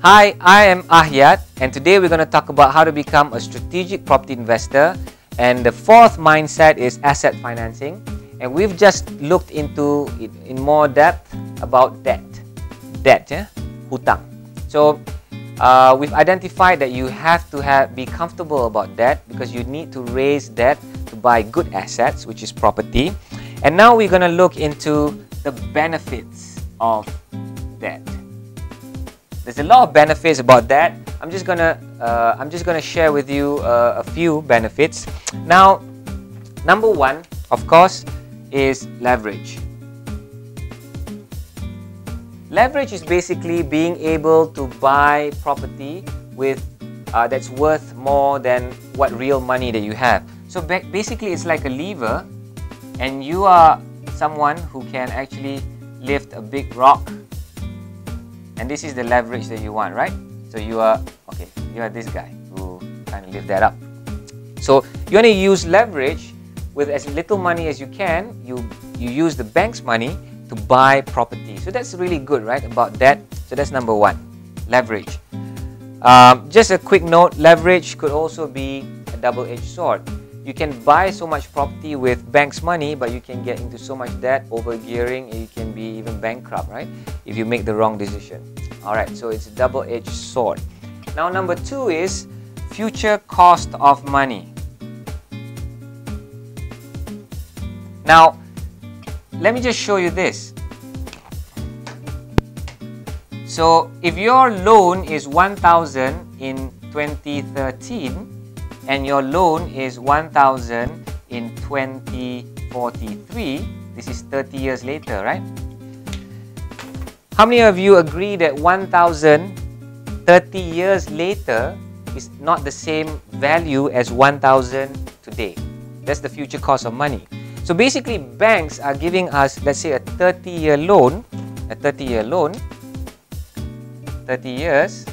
Hi, I am Ahyat, and today we're going to talk about how to become a strategic property investor. And the fourth mindset is asset financing. And we've just looked into it in more depth about debt. Hutang. So we've identified that you have to be comfortable about debt because you need to raise debt to buy good assets, which is property. And now we're going to look into the benefits of debt. There's a lot of benefits about that. I'm just gonna share with you a few benefits. Now, number one, of course, is leverage. Leverage is basically being able to buy property with that's worth more than what real money that you have. So basically, it's like a lever, and you are someone who can actually lift a big rock. And this is the leverage that you want, right? So you are this guy who trying to lift that up. So you want to use leverage with as little money as you can. You use the bank's money to buy property. So that's really good, right? About that. So that's number one, leverage. Just a quick note, leverage could also be a double-edged sword. You can buy so much property with bank's money, but you can get into so much debt, over-gearing, and you can be even bankrupt, right? If you make the wrong decision. Alright, so it's a double-edged sword. Now, number two is future cost of money. Now, let me just show you this. So, if your loan is 1,000 in 2013, and your loan is 1,000 in 2043, this is 30 years later, right? How many of you agree that 1,000 30 years later is not the same value as 1,000 today? That's the future cost of money. So basically, banks are giving us, let's say, a 30-year loan, 30 years,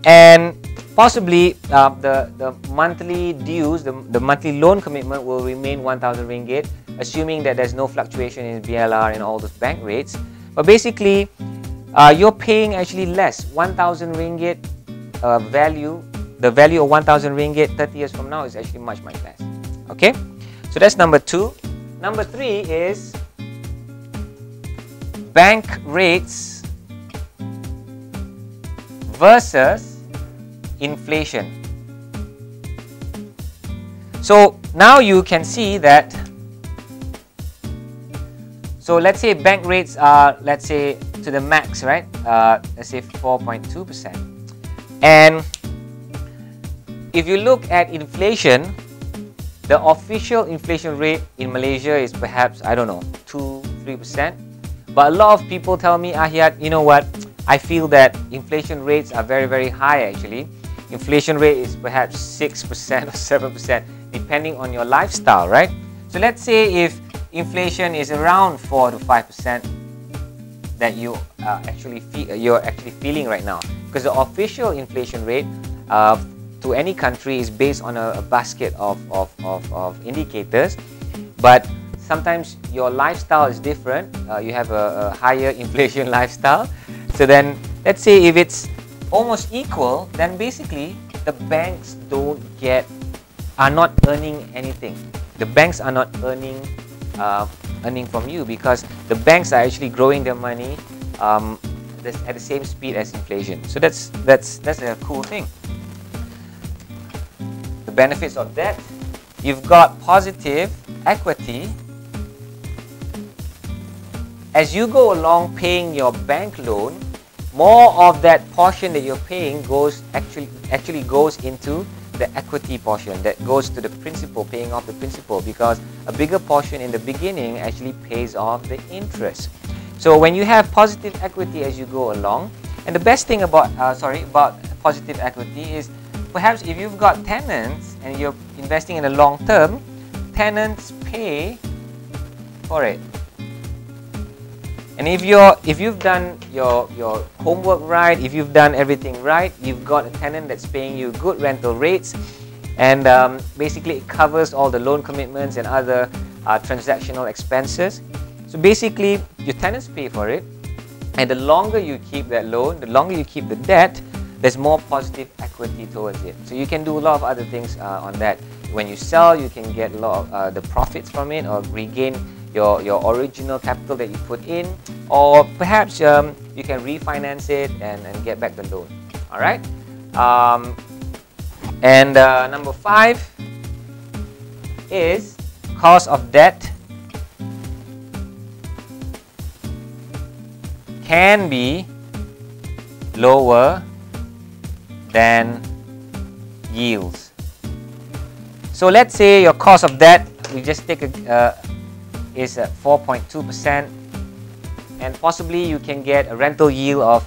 and possibly the monthly dues, the monthly loan commitment will remain 1,000 ringgit, assuming that there's no fluctuation in BLR and all those bank rates. But basically, you're paying actually less. 1,000 ringgit value, the value of 1,000 ringgit 30 years from now is actually much, much less. Okay? So that's number two. Number three is bank rates versus inflation. So now you can see that, so let's say bank rates are, let's say, to the max, right? Let's say 4.2%. And if you look at inflation, the official inflation rate in Malaysia is perhaps, I don't know, 2-3%. But a lot of people tell me, Ahyat, you know what? I feel that inflation rates are very, very high actually. Inflation rate is perhaps 6% or 7%, depending on your lifestyle, right? So let's say if inflation is around 4 to 5% that you're actually feeling right now, because the official inflation rate to any country is based on a basket of indicators, but sometimes your lifestyle is different. You have a higher inflation lifestyle. So then, let's say if it's almost equal, then basically the banks are not earning anything. The banks are not earning from you because the banks are actually growing their money at the same speed as inflation. So that's a cool thing. The benefits of that: you've got positive equity. As you go along paying your bank loan, more of that portion that you're paying actually goes into the equity portion, that goes to the principal, paying off the principal, because a bigger portion in the beginning actually pays off the interest. So when you have positive equity as you go along, and the best thing about positive equity is perhaps if you've got tenants and you're investing in the long term, tenants pay for it. And if you've done your homework right, if you've done everything right, you've got a tenant that's paying you good rental rates, and basically it covers all the loan commitments and other transactional expenses. So basically, your tenants pay for it, And the longer you keep that loan, the longer you keep the debt, there's more positive equity towards it. So you can do a lot of other things on that. When you sell, you can get a lot of the profits from it, or regain your original capital that you put in, or perhaps you can refinance it and get back the loan. All right. Number 5 is cost of debt can be lower than yields. So let's say your cost of debt, we just take is at 4.2%, and possibly you can get a rental yield of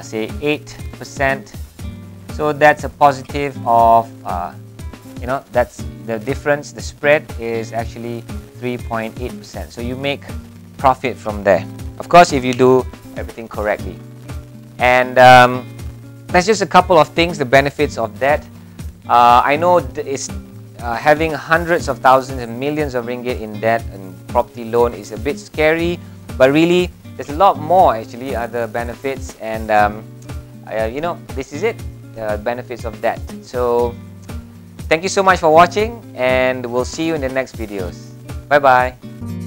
say 8%. So that's a positive of that's the difference. The spread is actually 3.8%. So you make profit from there. Of course, if you do everything correctly. And that's just a couple of things, the benefits of debt. I know it's having hundreds of thousands and millions of ringgit in debt and property loan is a bit scary, but really there's a lot more actually other benefits, and this is it, the benefits of debt. So thank you so much for watching, and we'll see you in the next videos. Bye bye.